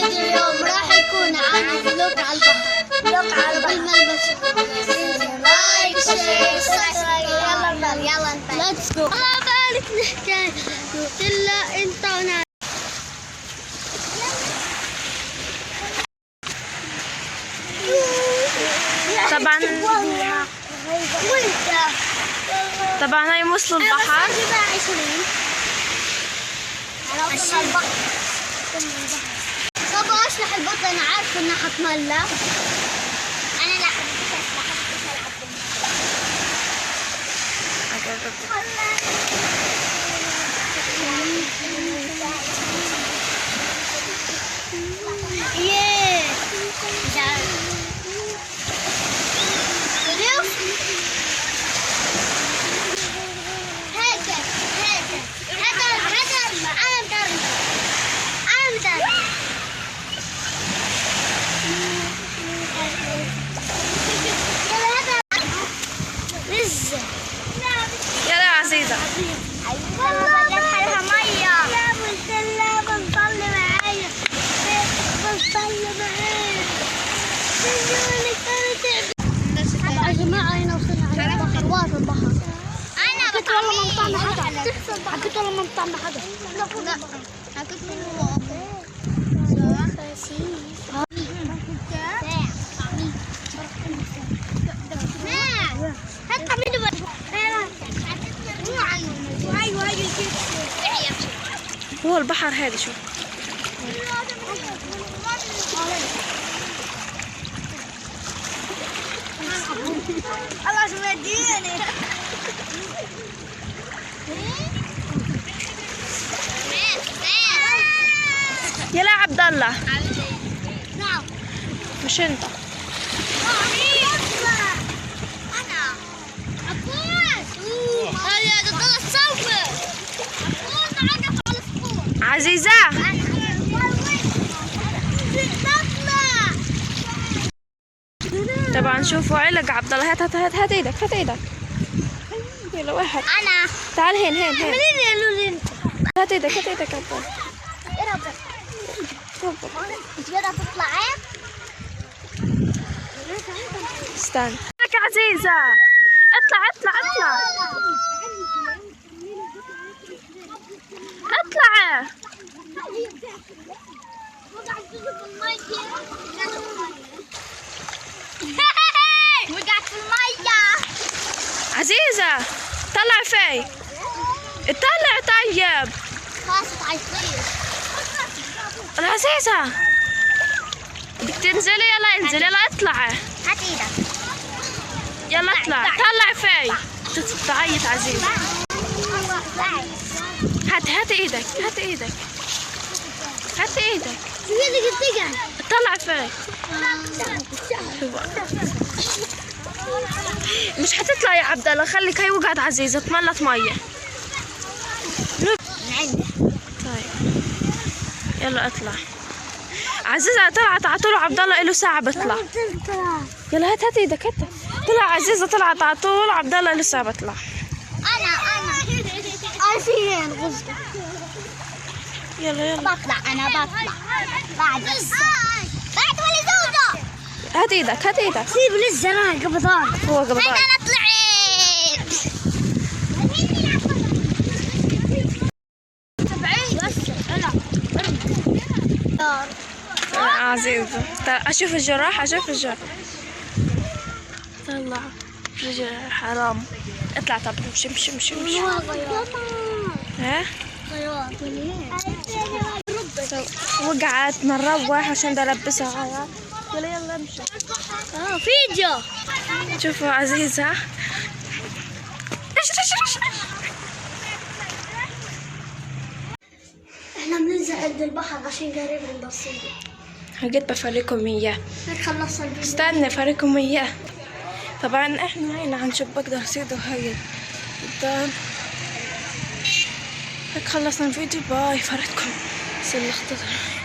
اليوم راح يكون عن فلوق على البحر. فلوق على البحر. لايك شير سبسكرايب. يلا نبال يلا نبال. ليتس جو. الله بالك نحكي الا انت وانا. طبعا هاي وصلوا البحر. طب اشلح البطة، انا عارفه انها حتملى. انا لا يلا يا عزيزة. والله بفتحلها مية. لا بنطلع بنطل معايا. بنطل معايا. يا جماعة هنا وصلنا على البحر. واقف البحر. أنا حكيت والله ما مطعنا حدا. حكيت والله ما مطعنا حدا. لا حكيت والله. هو البحر هذا شو الله شو مديني. يلا عبد الله. نعم مش انت. انا عبود. هيا تطلع تصور. عزيزة طبعا شوفوا علق عبد الله. هات ايدك هات ايدك. يلا واحد. انا تعال هين منين يا لولين. هات ايدك هات ايدك عبد الله. انت قاعدة تطلعي؟ استنى لك يا عزيزة. اطلع اطلعي. وقعت في المية. عزيزة طلع في. اطلع طيب. خلاص تعيطين. العزيزة بدك تنزلي. يلا انزلي. يلا اطلعي. هات ايدك. يلا اطلع. طلع في. تعيط عزيزة. هات ايدك هات ايدك هات ايدك. ايدك تقع. طلع في. مش حتطلع يا عبد الله. خليك. هي وقعت عزيزة. تملت مية. طيب يلا اطلع. عزيزة طلعت على طول. عبد الله له ساعة بطلع. يلا هات ايدك هات. طلع عزيزة. طلعت على طول. عبد الله له ساعة بطلع. انا عايزين غزة. يلا بطلع. انا بطلع بعد ولا زوجة. هات ايدك هات ايدك. سيب لسه انا قبضان. هو قبضان. انا طلعت. عزيزة اشوف الجراح. اشوف الجراح. طلع رجع. حرام. اطلع. طب امشي. ها وقعت نروح عشان بدي البسها. يلا امشي. فيديو. شوفوا عزيزة. احنا بننزل عند البحر عشان قريب من الصيد. هجيت بفريكم اياه. خلصنا الفيديو. استنى افريكم اياه. طبعا احنا هنا عن شباك رصيد وهي قدام. هيك خلصنا الفيديو. باي. فرتكم سلختها.